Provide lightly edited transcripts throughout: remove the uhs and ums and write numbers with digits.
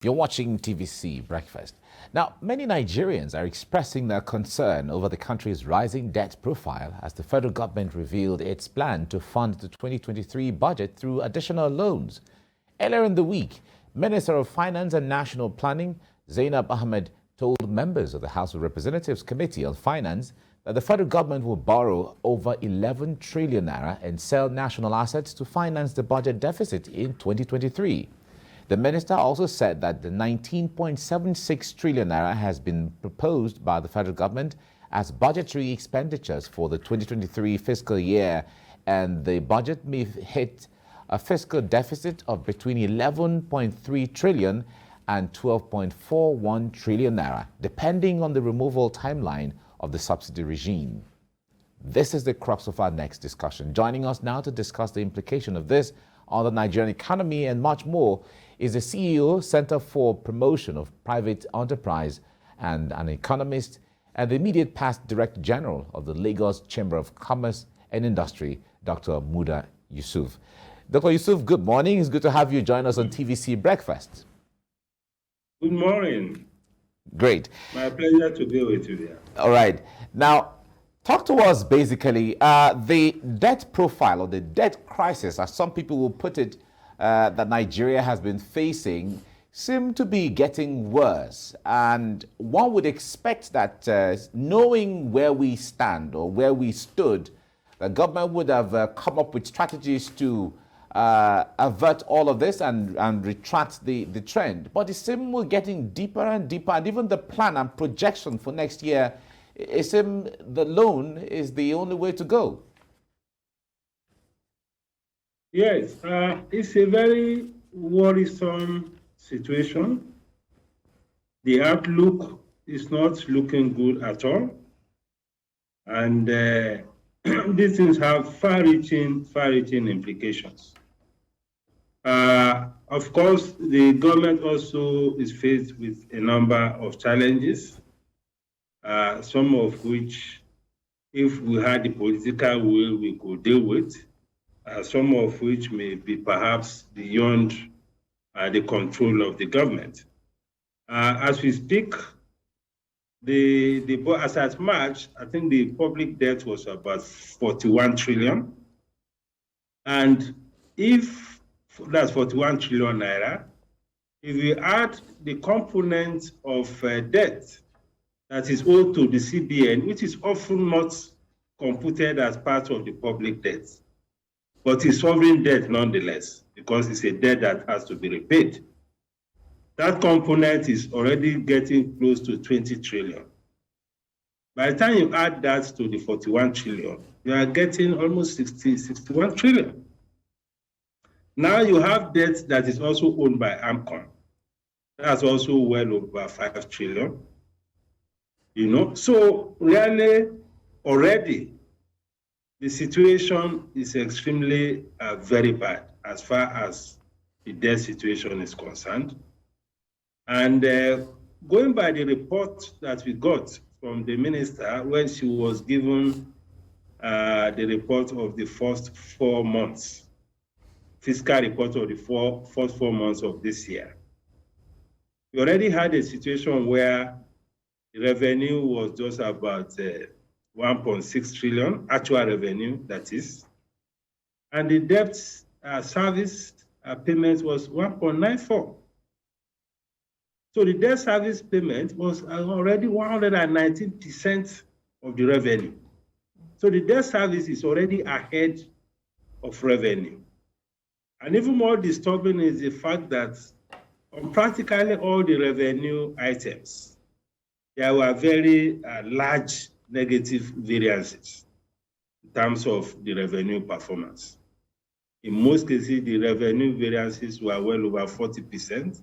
You're watching TVC Breakfast. Now, many Nigerians are expressing their concern over the country's rising debt profile as the federal government revealed its plan to fund the 2023 budget through additional loans. Earlier in the week, Minister of Finance and National Planning, Zainab Ahmed, told members of the House of Representatives Committee on Finance that the federal government will borrow over 11 trillion naira and sell national assets to finance the budget deficit in 2023. The minister also said that the 19.76 trillion naira has been proposed by the federal government as budgetary expenditures for the 2023 fiscal year, and the budget may hit a fiscal deficit of between 11.3 trillion and 12.41 trillion naira, depending on the removal timeline of the subsidy regime. This is the crux of our next discussion. Joining us now to discuss the implication of this on the Nigerian economy and much more is the CEO, Center for Promotion of Private Enterprise, and an economist, and the immediate past Director General of the Lagos Chamber of Commerce and Industry, Dr. Muda Yusuf. Dr. Yusuf, good morning. It's good to have you join us on TVC Breakfast. Good morning. Great. My pleasure to be with you there. All right. Now, talk to us basically the debt profile or the debt crisis, as some people will put it, that Nigeria has been facing seem to be getting worse. And one would expect that knowing where we stand or where we stood, the government would have come up with strategies to avert all of this and retract the trend. But it seems we're getting deeper and deeper, and even the plan and projection for next year, it seems the loan is the only way to go. Yes, it's a very worrisome situation. The outlook is not looking good at all. And these things have far-reaching implications. Of course, the government also is faced with a number of challenges, some of which, if we had the political will, we could deal with. Some of which may be perhaps beyond the control of the government. As we speak, as at March, I think the public debt was about 41 trillion. And if that's 41 trillion naira, if we add the component of debt that is owed to the CBN, which is often not computed as part of the public debt, but it's sovereign debt nonetheless, because it's a debt that has to be repaid. That component is already getting close to 20 trillion. By the time you add that to the 41 trillion, you are getting almost 61 trillion. Now you have debt that is also owned by AMCON. That's also well over 5 trillion. So really, already, the situation is extremely very bad as far as the debt situation is concerned. And going by the report that we got from the minister when she was given the report of the first 4 months, fiscal report of the first 4 months of this year, we already had a situation where the revenue was just about 1.6 trillion, actual revenue, that is. And the debt service payment was 1.94. So the debt service payment was already 119% of the revenue. So the debt service is already ahead of revenue. And even more disturbing is the fact that on practically all the revenue items, there were very large negative variances in terms of the revenue performance. In most cases, the revenue variances were well over 40%. In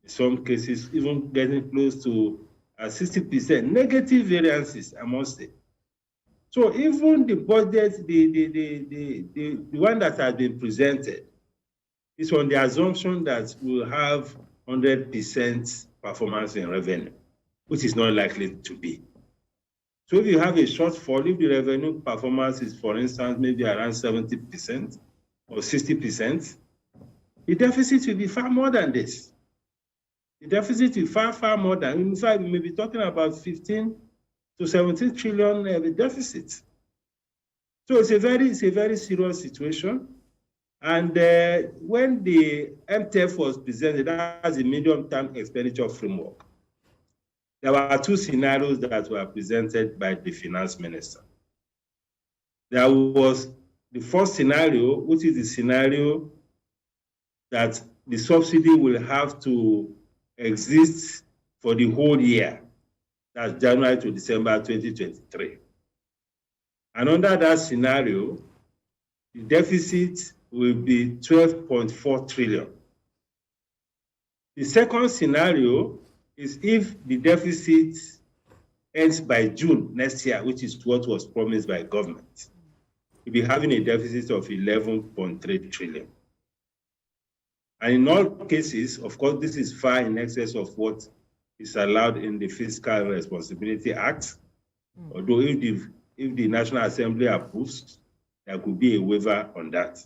some cases, even getting close to 60% negative variances, I must say. So even the budget, the one that has been presented, is on the assumption that we'll have 100% performance in revenue, which is not likely to be. So if you have a shortfall, if the revenue performance is, for instance, maybe around 70% or 60%, the deficit will be far more than this. The deficit is far, far more than, in fact, we may be talking about 15 to 17 trillion deficit. So it's a very serious situation. And when the MTF was presented as a medium-term expenditure framework, there were two scenarios that were presented by the finance minister. There was the first scenario, which is the scenario that the subsidy will have to exist for the whole year. That's January to December 2023. And under that scenario, the deficit will be 12.4 trillion. The second scenario is if the deficit ends by June next year, which is what was promised by government, we'll be having a deficit of 11.3 trillion. And in all cases, of course, this is far in excess of what is allowed in the Fiscal Responsibility Act. Although if the National Assembly approves, there could be a waiver on that.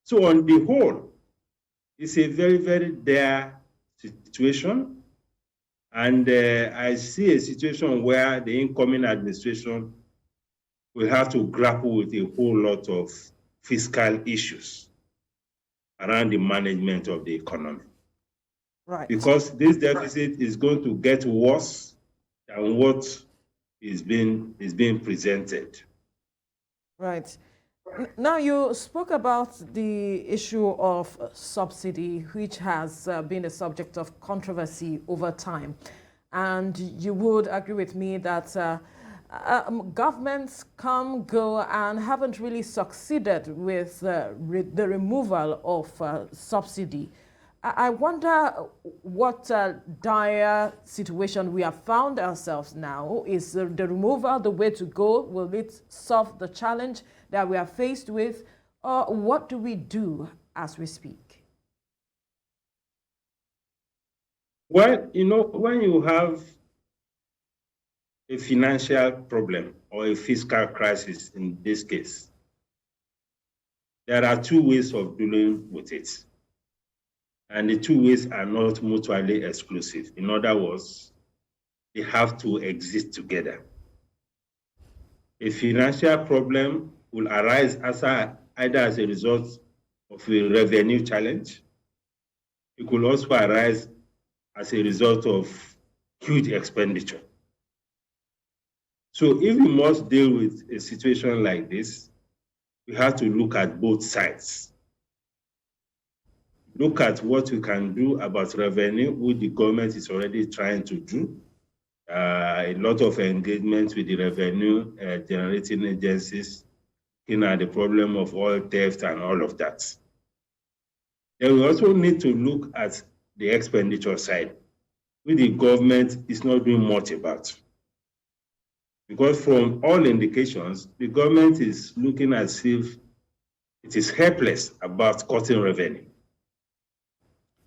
So on the whole, it's a very, very dire situation. And I see a situation where the incoming administration will have to grapple with a whole lot of fiscal issues around the management of the economy. Right. Because this deficit is going to get worse than what is being presented. Right. Now, you spoke about the issue of subsidy, which has been a subject of controversy over time. And you would agree with me that governments come, go, and haven't really succeeded with the removal of subsidy. I wonder what dire situation we have found ourselves now. Is the removal the way to go? Will it solve the challenge that we are faced with? Or what do we do as we speak? Well, you know, when you have a financial problem or a fiscal crisis in this case, there are two ways of dealing with it. And the two ways are not mutually exclusive. In other words, they have to exist together. A financial problem will arise either as a result of a revenue challenge. It could also arise as a result of huge expenditure. So if we must deal with a situation like this, we have to look at both sides. Look at what we can do about revenue, which the government is already trying to do. A lot of engagement with the revenue generating agencies, looking at the problem of oil theft and all of that. Then we also need to look at the expenditure side, which the government is not doing much about. Because from all indications, the government is looking as if it is helpless about cutting revenue.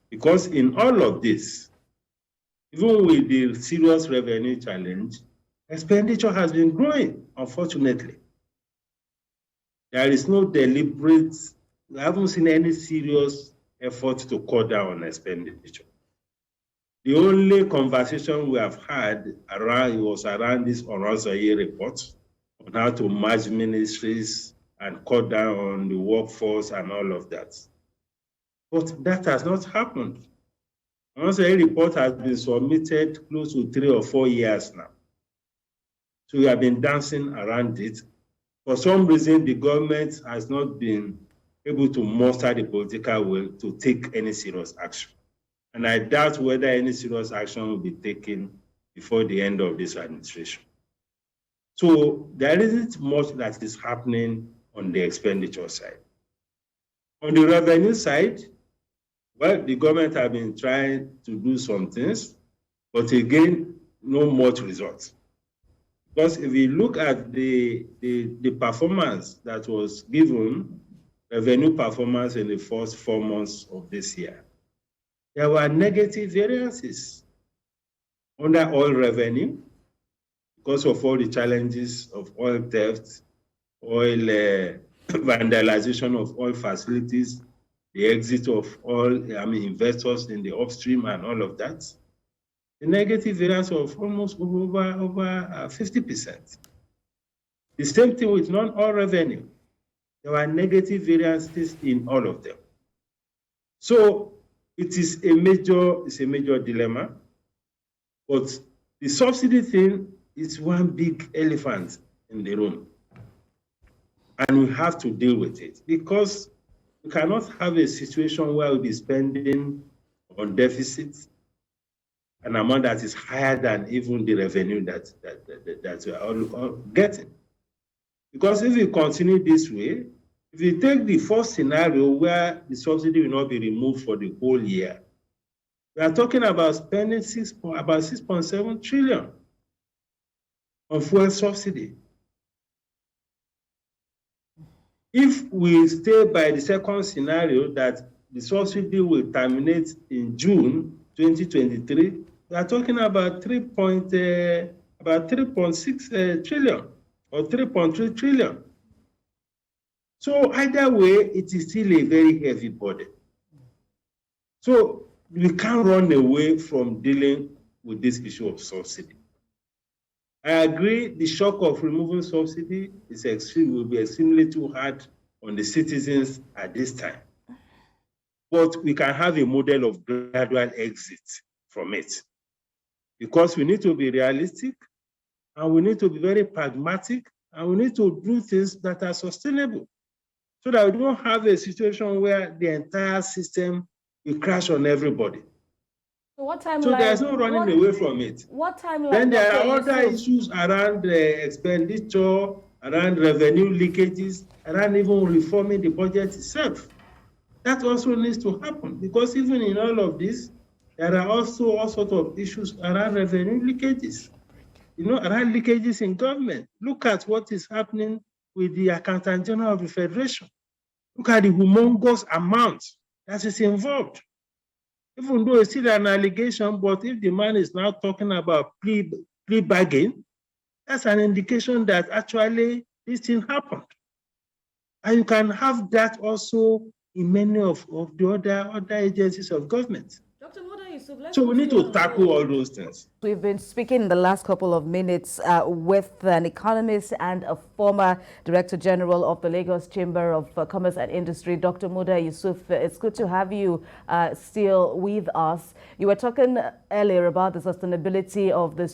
Because in all of this, even with the serious revenue challenge, expenditure has been growing, unfortunately. There is no deliberate, we haven't seen any serious effort to cut down on expenditure. The only conversation we have had was around this Oronsaye report on how to merge ministries and cut down on the workforce and all of that. But that has not happened. Oronsaye report has been submitted close to 3 or 4 years now. So we have been dancing around it. For some reason, the government has not been able to muster the political will to take any serious action. And I doubt whether any serious action will be taken before the end of this administration. So there isn't much that is happening on the expenditure side. On the revenue side, well, the government have been trying to do some things, but again, no much results. Because if we look at the performance that was given, revenue performance in the first 4 months of this year, there were negative variances under oil revenue because of all the challenges of oil theft, oil vandalization of oil facilities, the exit of investors in the upstream and all of that. a negative variance of almost over 50%. The same thing with non-oil revenue. There were negative variances in all of them. So it is a major dilemma. But the subsidy thing is one big elephant in the room. And we have to deal with it because we cannot have a situation where we'll be spending on deficits an amount that is higher than even the revenue that we are all getting. Because if we continue this way, if you take the first scenario where the subsidy will not be removed for the whole year, we are talking about spending about 6.7 trillion on fuel subsidy. If we stay by the second scenario that the subsidy will terminate in June 2023, we are talking about 3.6 trillion or 3.3 trillion. So either way, it is still a very heavy burden. So we can't run away from dealing with this issue of subsidy. I agree the shock of removing subsidy will be extremely too hard on the citizens at this time. But we can have a model of gradual exit from it. Because we need to be realistic, and we need to be very pragmatic, and we need to do things that are sustainable, so that we don't have a situation where the entire system will crash on everybody. So what timeline? So there's no running away from it. What timeline? Then there are other issues around the expenditure, around revenue leakages, around even reforming the budget itself. That also needs to happen, because even in all of this, there are also all sorts of issues around revenue leakages. Around leakages in government. Look at what is happening with the Accountant General of the Federation. Look at the humongous amount that is involved. Even though it's still an allegation, but if the man is now talking about plea bargain, that's an indication that actually this thing happened. And you can have that also in many of the other agencies of government. Dr. Muda Yusuf, so we need to tackle all those things. We've been speaking in the last couple of minutes with an economist and a former Director General of the Lagos Chamber of Commerce and Industry, Dr. Muda Yusuf. It's good to have you still with us. You were talking earlier about the sustainability of the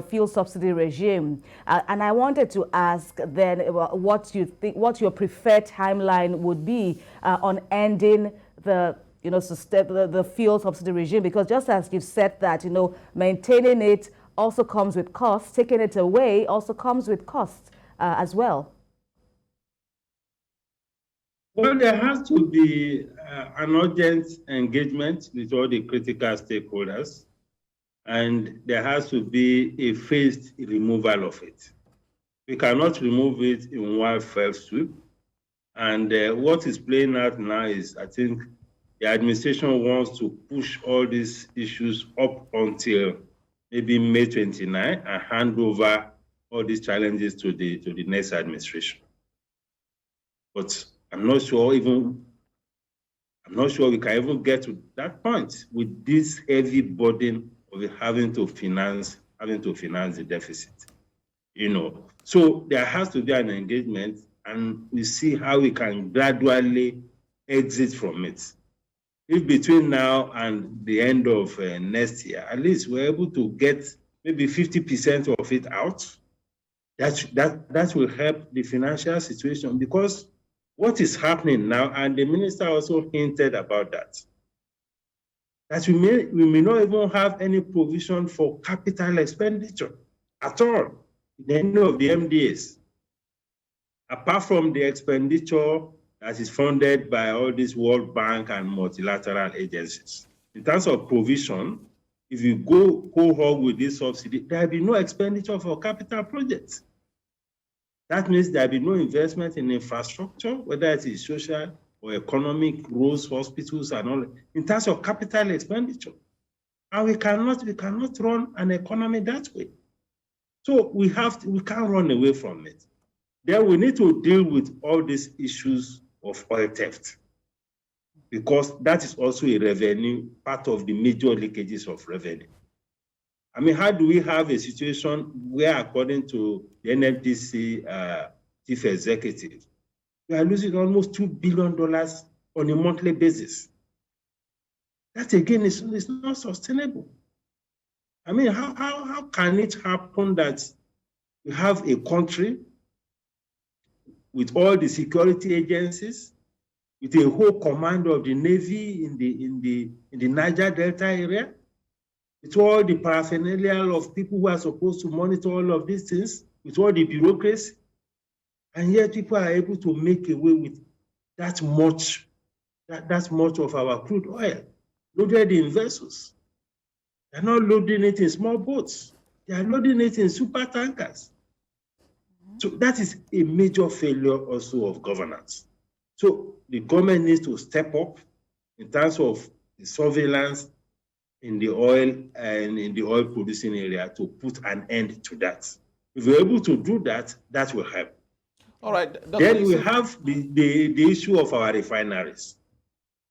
fuel subsidy regime, and I wanted to ask then what you think, what your preferred timeline would be on ending the fuel subsidy regime, because just as you've said that, maintaining it also comes with costs, taking it away also comes with costs as well. Well, there has to be an urgent engagement with all the critical stakeholders, and there has to be a phased removal of it. We cannot remove it in one fell swoop. And what is playing out now is, I think, the administration wants to push all these issues up until maybe May 29 and hand over all these challenges to the next administration. But I'm not sure we can even get to that point with this heavy burden of having to finance the deficit. So there has to be an engagement, and we see how we can gradually exit from it. If between now and the end of next year, at least we're able to get maybe 50% of it out, that will help the financial situation. Because what is happening now, and the minister also hinted about that we may not even have any provision for capital expenditure at all in any of the MDAs, apart from the expenditure that is funded by all these World Bank and multilateral agencies. In terms of provision, if you go hog with this subsidy, there will be no expenditure for capital projects. That means there will be no investment in infrastructure, whether it is social or economic, roads, hospitals, and all, in terms of capital expenditure. And we cannot run an economy that way. So we can't run away from it. Then we need to deal with all these issues of oil theft, because that is also a revenue, part of the major leakages of revenue. I mean, how do we have a situation where, according to the NMDC chief executive, we are losing almost $2 billion on a monthly basis? That again is not sustainable. I mean, how can it happen that we have a country with all the security agencies, with a whole command of the Navy in the Niger Delta area, with all the paraphernalia of people who are supposed to monitor all of these things, with all the bureaucracy, and yet people are able to make away with that much of our crude oil loaded in vessels. They're not loading it in small boats. They are loading it in super tankers. So that is a major failure also of governance. So the government needs to step up in terms of the surveillance in the oil and in the oil producing area to put an end to that. If we're able to do that, that will help. All right. Dr. Then we Yusuf. have the issue of our refineries.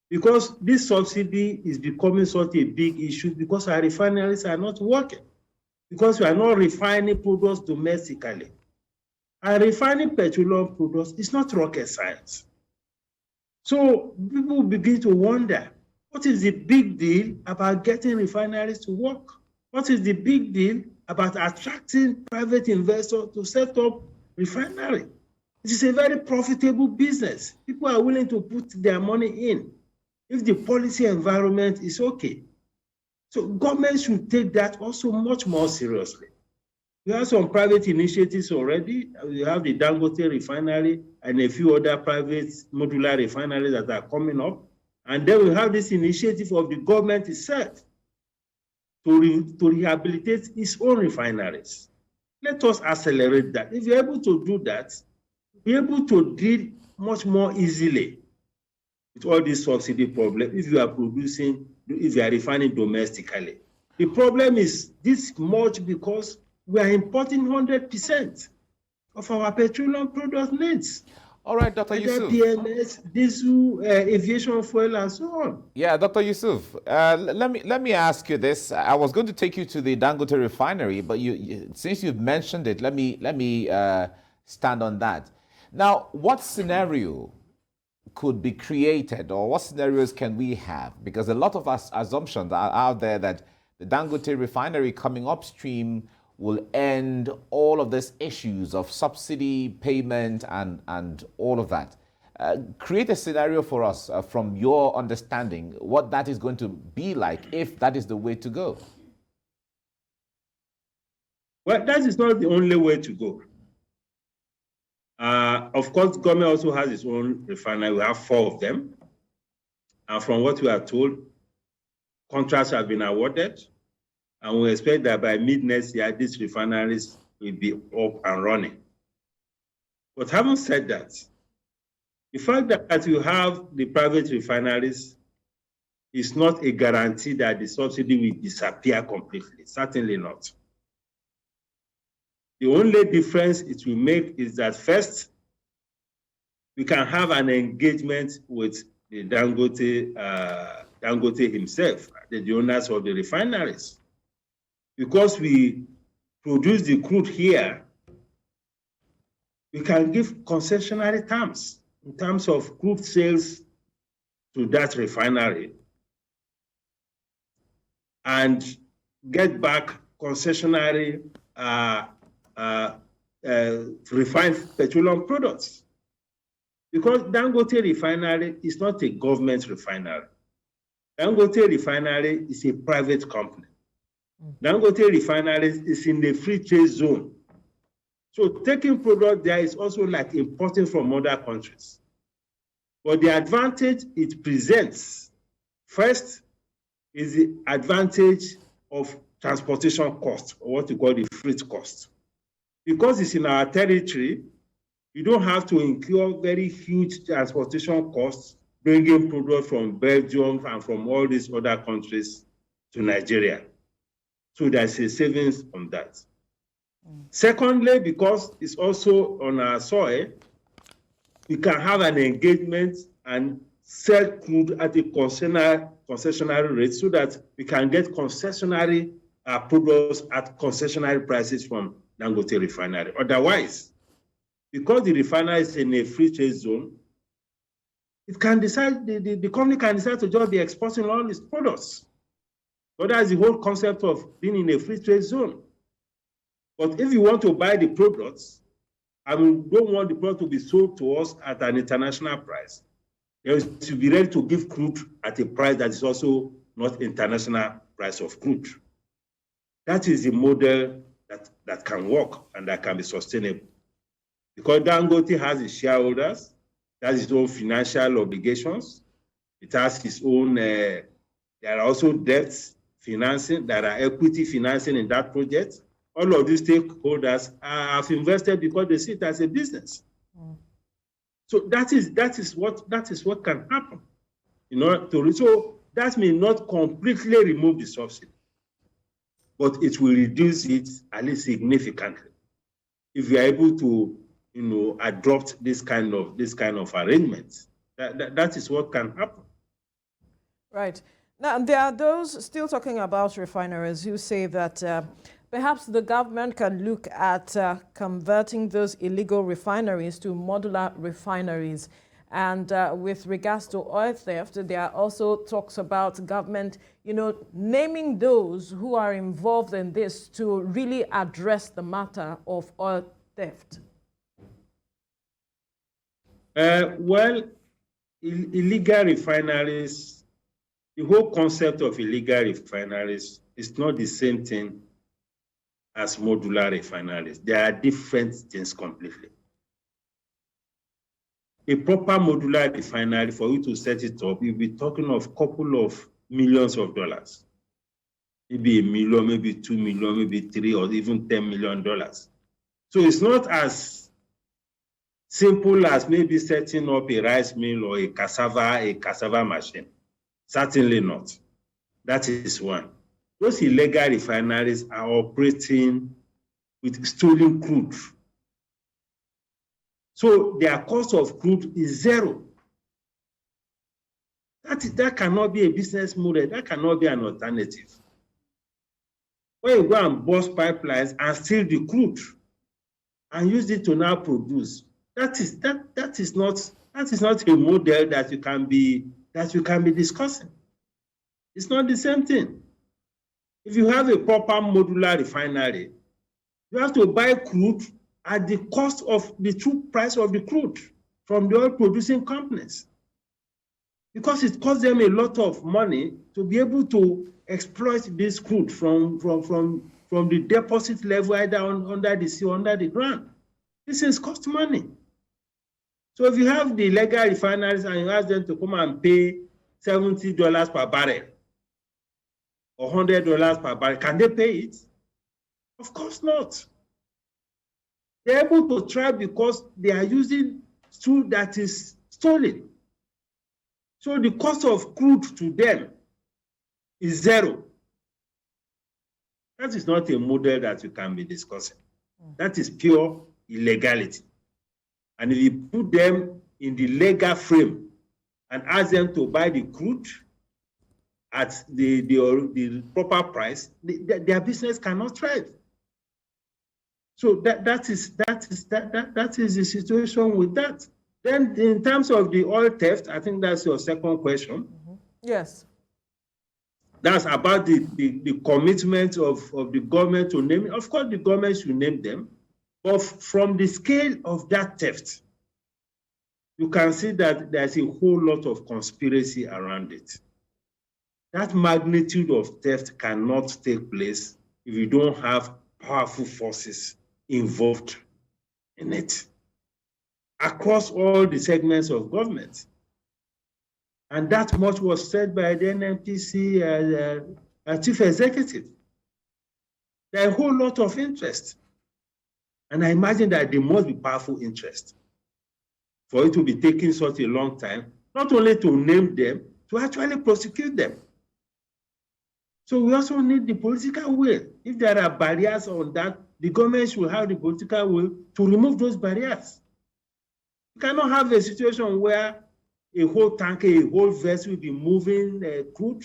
Because this subsidy is becoming such a big issue because our refineries are not working. Because we are not refining products domestically. And refining petroleum products is not rocket science. So people begin to wonder, what is the big deal about getting refineries to work? What is the big deal about attracting private investors to set up refinery? It is a very profitable business. People are willing to put their money in if the policy environment is okay. So government should take that also much more seriously. We have some private initiatives already. We have the Dangote refinery and a few other private modular refineries that are coming up. And then we have this initiative of the government itself to rehabilitate its own refineries. Let us accelerate that. If you're able to do that, be able to deal much more easily with all these subsidy problems if you are refining domestically. The problem is this much because we are importing 100% of our petroleum product needs. All right, Dr. Yusuf. PMS, diesel, aviation fuel, and so on. Yeah, Dr. Yusuf, let me ask you this. I was going to take you to the Dangote refinery, but since you've mentioned it, let me stand on that. Now, what scenario could be created, or what scenarios can we have? Because a lot of assumptions are out there that the Dangote refinery coming upstream will end all of these issues of subsidy payment and all of that. Create a scenario for us from your understanding what that is going to be like if that is the way to go. Well, that is not the only way to go. Of course, government also has its own refinery. We have 4 of them. And from what we are told, contracts have been awarded. And we expect that by mid-next year, these refineries will be up and running. But having said that, the fact that you have the private refineries is not a guarantee that the subsidy will disappear completely. Certainly not. The only difference it will make is that first, we can have an engagement with the Dangote himself, the owners of the refineries. Because we produce the crude here, we can give concessionary terms in terms of crude sales to that refinery and get back concessionary refined petroleum products. Because Dangote refinery is not a government refinery. Dangote refinery is a private company. Dangote refinery is in the free trade zone. So taking product there is also like importing from other countries. But the advantage it presents, first, is the advantage of transportation cost, or what you call the freight cost. Because it's in our territory, you don't have to incur very huge transportation costs bringing product from Belgium and from all these other countries to Nigeria. So there's a savings on that. Secondly, because it's also on our soil, we can have an engagement and sell crude at a concessionary rate so that we can get concessionary products at concessionary prices from Dangote refinery. Otherwise, because the refinery is in a free trade zone, it can decide, the company can decide to just be exporting all its products. So that's the whole concept of being in a free trade zone. But if you want to buy the products, and we don't want the product to be sold to us at an international price, you should be ready to give crude at a price that is also not international price of crude. That is the model that can work and that can be sustainable. Because Dangote has its shareholders, it has its own financial obligations, it has its own, there are also debts financing, there are equity financing in that project. All of these stakeholders have invested because they see it as a business. So that is what can happen. So that may not completely remove the subsidy, but it will reduce it at least significantly if we are able to, adopt this kind of arrangements. That is what can happen. Right. Now, there are those still talking about refineries who say that perhaps the government can look at converting those illegal refineries to modular refineries. And with regards to oil theft, there are also talks about government, naming those who are involved in this to really address the matter of oil theft. Well, illegal refineries, the whole concept of illegal refineries is not the same thing as modular refineries. They are different things completely. A proper modular refinery, for you to set it up, you'll be talking of a couple of millions of dollars. Maybe $1 million, maybe $2 million, maybe $3 or even $10 million. So it's not as simple as maybe setting up a rice mill or a cassava machine. Certainly not. That is one. Those illegal refineries are operating with stolen crude. So their cost of crude is zero. That cannot be a business model. That cannot be an alternative. When you go and bust pipelines and steal the crude and use it to now produce, that is not a model that you can be discussing. It's not the same thing. If you have a proper modular refinery, you have to buy crude at the cost of the true price of the crude from the oil producing companies, because it costs them a lot of money to be able to exploit this crude from the deposit level, either under the sea or under the ground. This is cost money. So if you have the legal refineries and you ask them to come and pay $70 per barrel or $100 per barrel, can they pay it? Of course not. They're able to try because they are using crude that is stolen. So the cost of crude to them is zero. That is not a model that you can be discussing. That is pure illegality. And if you put them in the legal frame and ask them to buy the crude at the proper price, their business cannot thrive. So that is the situation with that. Then in terms of the oil theft, I think that's your second question. Mm-hmm. Yes. That's about the commitment of the government to name it. Of course, the government should name them. But from the scale of that theft, you can see that there's a whole lot of conspiracy around it. That magnitude of theft cannot take place if you don't have powerful forces involved in it across all the segments of government. And that much was said by the NNPC chief executive. There are a whole lot of interest. And I imagine that there must be powerful interest for it to be taking such a long time, not only to name them, to actually prosecute them. So we also need the political will. If there are barriers on that, the government should have the political will to remove those barriers. You cannot have a situation where a whole tanker, a whole vessel will be moving crude,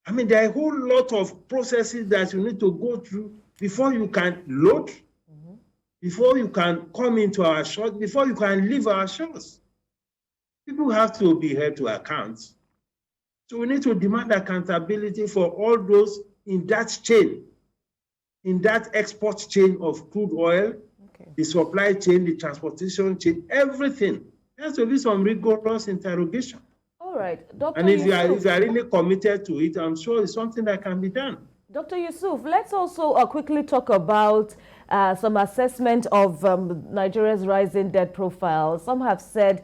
I mean, there are a whole lot of processes that you need to go through before you can load, before you can come into our shores, before you can leave our shores. People have to be held to account. So we need to demand accountability for all those in that chain, in that export chain of crude oil, the supply chain, the transportation chain, everything. There has to be some rigorous interrogation. All right, Dr. And if you are Yusuf, really committed to it, I'm sure it's something that can be done. Dr. Yusuf, let's also quickly talk about some assessment of Nigeria's rising debt profile. Some have said,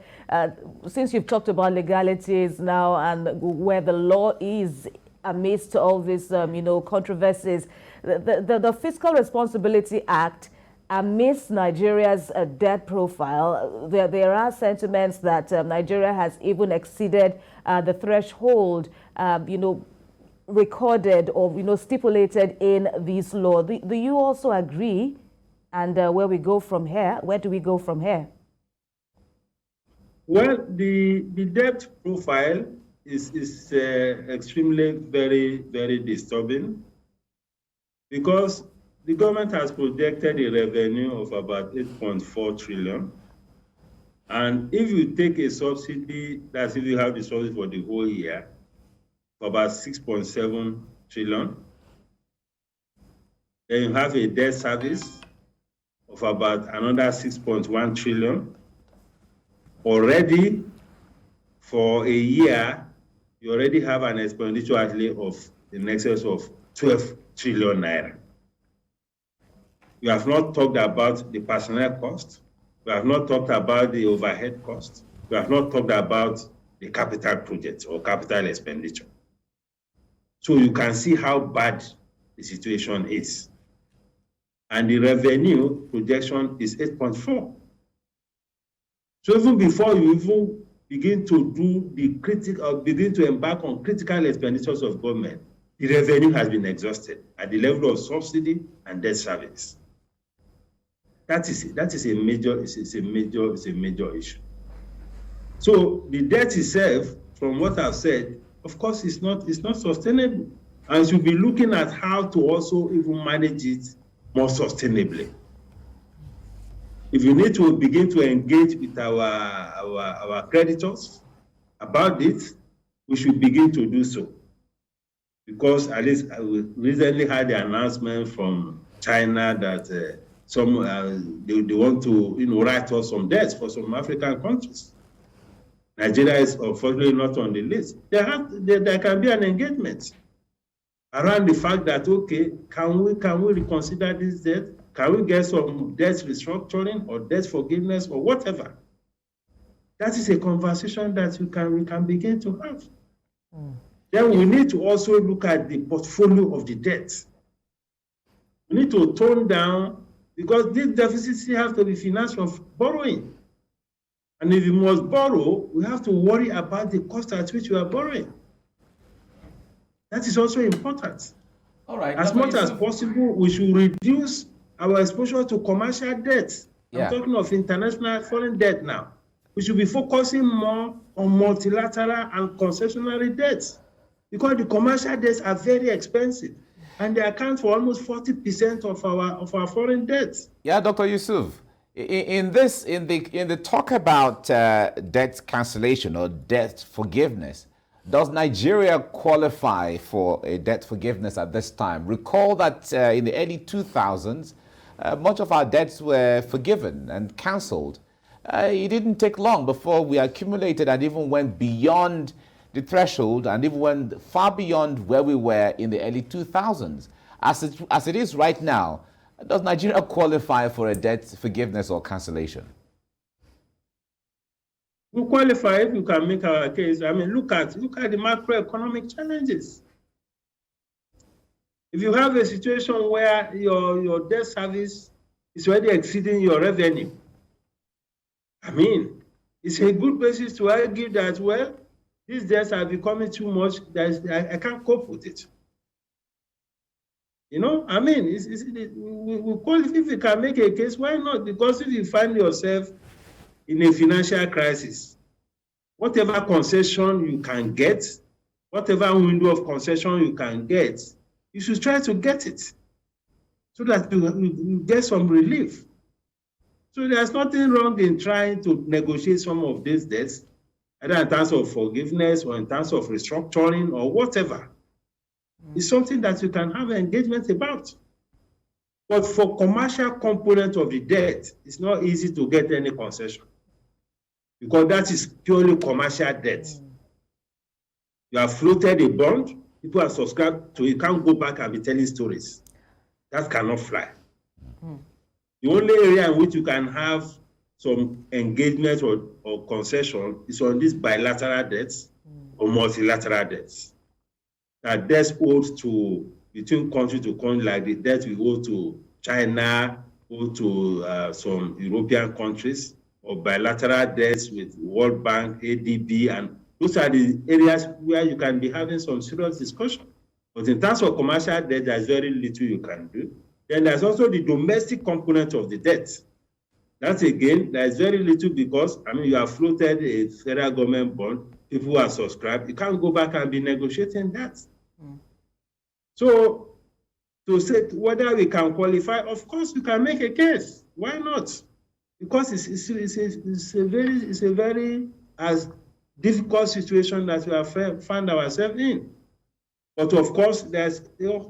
since you've talked about legalities now and where the law is amidst all these, controversies, the Fiscal Responsibility Act amidst Nigeria's debt profile, there are sentiments that Nigeria has even exceeded the threshold, recorded or stipulated in this law. Do you also agree? And where do we go from here? Well, the debt profile is extremely very, very disturbing, because the government has projected a revenue of about 8.4 trillion. And if you take a subsidy, that's if you have the subsidy for the whole year, for about 6.7 trillion. Then you have a debt service of about another 6.1 trillion. Already, for a year, you already have an expenditure outlay of in excess of 12 trillion naira. We have not talked about the personnel cost. We have not talked about the overhead cost. We have not talked about the capital project or capital expenditure. So you can see how bad the situation is. And the revenue projection is 8.4. So even before you even begin to do begin to embark on critical expenditures of government, the revenue has been exhausted at the level of subsidy and debt service. That is a major issue. So the debt itself, from what I've said, of course, it's not sustainable, and should be looking at how to also even manage it more sustainably. If you need to begin to engage with our creditors about it, we should begin to do so. Because at least we recently had the announcement from China that they want to write off some debts for some African countries. Nigeria is unfortunately not on the list. There can be an engagement around the fact that, okay, can we reconsider this debt? Can we get some debt restructuring or debt forgiveness or whatever? That is a conversation that we can begin to have. Then we need to also look at the portfolio of the debt. We need to tone down, because this deficit still has to be financed from borrowing. And if you must borrow, we have to worry about the cost at which you are borrowing. That is also important. All right. As much as possible, we should reduce our exposure to commercial debt. I'm talking of international foreign debt now. We should be focusing more on multilateral and concessionary debts, because the commercial debts are very expensive, and they account for almost 40% of our foreign debts. Yeah, Dr. Yusuf, in the talk about debt cancellation or debt forgiveness, does Nigeria qualify for a debt forgiveness at this time? Recall that in the early 2000s, much of our debts were forgiven and cancelled. It didn't take long before we accumulated and even went beyond the threshold and even went far beyond where we were in the early 2000s. As it is right now, does Nigeria qualify for a debt forgiveness or cancellation? We qualify if you can make our case. I mean, look at the macroeconomic challenges. If you have a situation where your debt service is already exceeding your revenue, I mean, it's a good basis to argue that, well, these debts are becoming too much, I can't cope with it. I mean, we qualify if you can make a case, why not? Because if you find yourself in a financial crisis, whatever concession you can get whatever window of concession you can get, you should try to get it so that you get some relief. So there's nothing wrong in trying to negotiate some of these debts, either in terms of forgiveness or in terms of restructuring or whatever. It's something that you can have engagement about. But for commercial component of the debt, it's not easy to get any concession because that is purely commercial debt. You have floated a bond, people are subscribed to it, you can't go back and be telling stories. That cannot fly. The only area in which you can have some engagement or concession is on these bilateral debts or multilateral debts. That debts owed to between country to country, like the debt we owe to China, owe to some European countries, or bilateral debts with World Bank, ADB, and those are the areas where you can be having some serious discussion. But in terms of commercial debt, there's very little you can do. Then there's also the domestic component of the debt. That again, there's very little because, you have floated a federal government bond, people are subscribed, you can't go back and be negotiating that. So, to say whether we can qualify, of course we can make a case. Why not? Because it's a very as difficult situation that we have found ourselves in. But of course, there's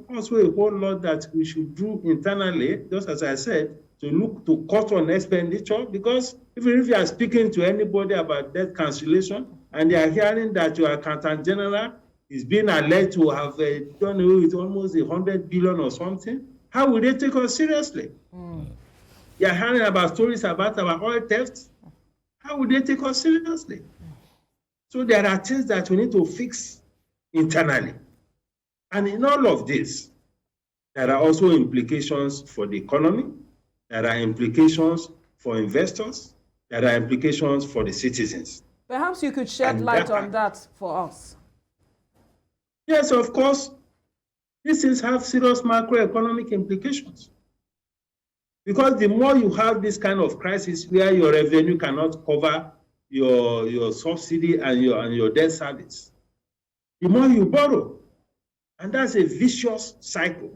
also a whole lot that we should do internally, just as I said, to look to cut on expenditure, because even if you are speaking to anybody about debt cancellation and they are hearing that your accountant general is being alleged to have done away with almost 100 billion or something, how will they take us seriously? You are hearing about stories about our oil theft. How will they take us seriously? So there are things that we need to fix internally. And in all of this, there are also implications for the economy. There are implications for investors. There are implications for the citizens. Perhaps you could shed light on that for us. Yes, of course. These things have serious macroeconomic implications. Because the more you have this kind of crisis where your revenue cannot cover your subsidy and your debt service, the more you borrow. And that's a vicious cycle.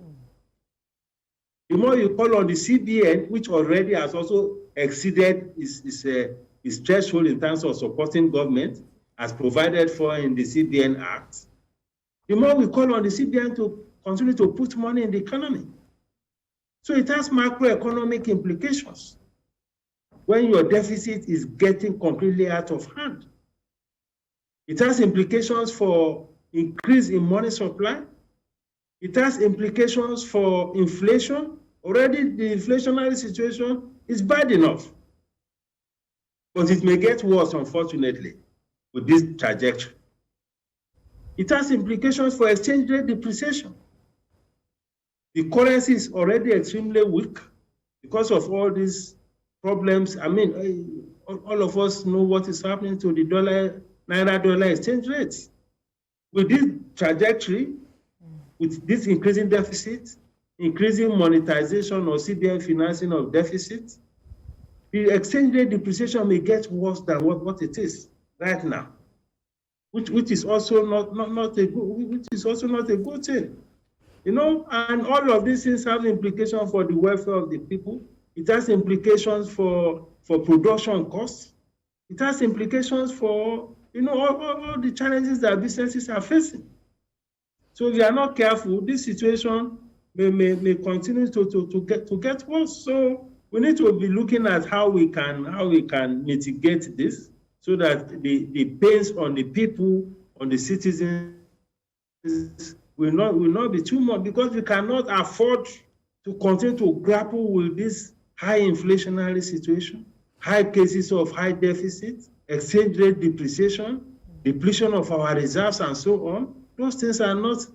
The more you call on the CBN, which already has also exceeded its threshold in terms of supporting government, as provided for in the CBN Act, the more we call on the CBN to continue to put money in the economy. So it has macroeconomic implications when your deficit is getting completely out of hand. It has implications for increase in money supply. It has implications for inflation. Already the inflationary situation is bad enough. But it may get worse, unfortunately, with this trajectory. It has implications for exchange rate depreciation. The currency is already extremely weak because of all these problems. All of us know what is happening to the naira-dollar exchange rates. With this trajectory, with this increasing deficit, increasing monetization or CBN financing of deficit, the exchange rate depreciation may get worse than what it is right now, which is also not a good thing. And all of these things have implications for the welfare of the people. It has implications for production costs. It has implications for all the challenges that businesses are facing. So if you are not careful, this situation may continue to get worse. So we need to be looking at how we can mitigate this so that the pains on the people, on the citizens, will not be too much, because we cannot afford to continue to grapple with this high inflationary situation, high cases of high deficit, exchange rate depreciation, depletion of our reserves, and so on. Those things are not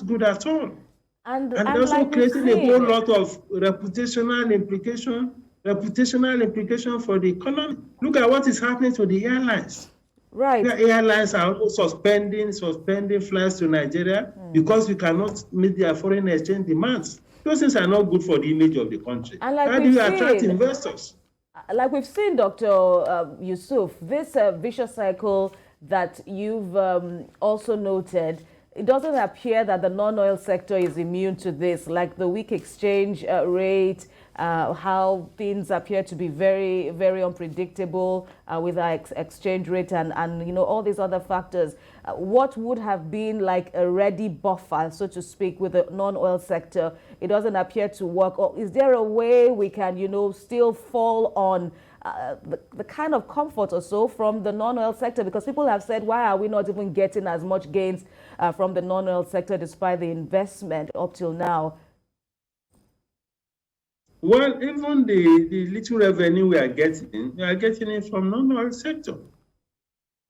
good at all. And also like creating a whole lot of reputational implication for the economy. Look at what is happening to the airlines. Right. The airlines are also suspending flights to Nigeria because we cannot meet their foreign exchange demands. Those things are not good for the image of the country. How do you attract investors? Like we've seen, Dr. Yusuf, this vicious cycle that you've also noted, it doesn't appear that the non-oil sector is immune to this, like the weak exchange rate, how things appear to be very, very unpredictable with our exchange rate and you know, all these other factors. What would have been like a ready buffer, so to speak, with the non-oil sector? It doesn't appear to work. Or is there a way we can, you know, still fall on the kind of comfort or so from the non-oil sector? Because people have said, why are we not even getting as much gains from the non-oil sector despite the investment up till now? Well, even the little revenue we are getting it from non-oil sector.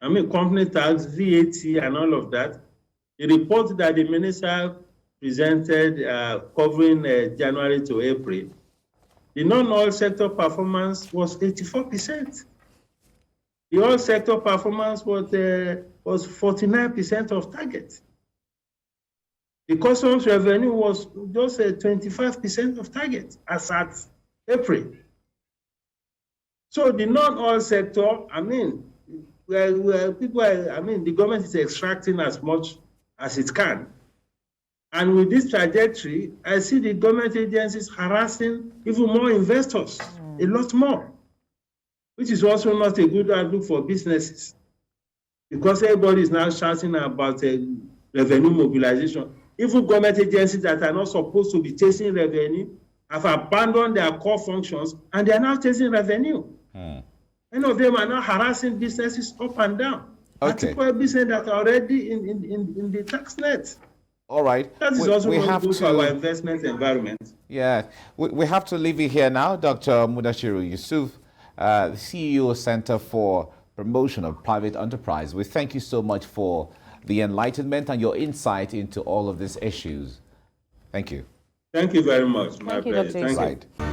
I mean, company tax, VAT, and all of that. The report that the minister presented covering January to April, the non-oil sector performance was 84%. The oil sector performance was 49% of target. The customs revenue was just 25% of target as at April. So the non-oil sector, I mean, the government is extracting as much as it can. And with this trajectory, I see the government agencies harassing even more investors, a lot more, which is also not a good outlook for businesses, because everybody is now shouting about revenue mobilization. Even government agencies that are not supposed to be chasing revenue have abandoned their core functions and they are now chasing revenue. Many of them are now harassing businesses up and down, particularly businesses that are already in the tax net. All right. That is also not good for our investment environment. Yeah, we have to leave it here now. Dr. Muda Yusuf, the CEO Center for Promotion of Private Enterprise. We thank you so much for the enlightenment and your insight into all of these issues. Thank you. Thank you very much. My Thank you, pleasure. Dr. Thank you.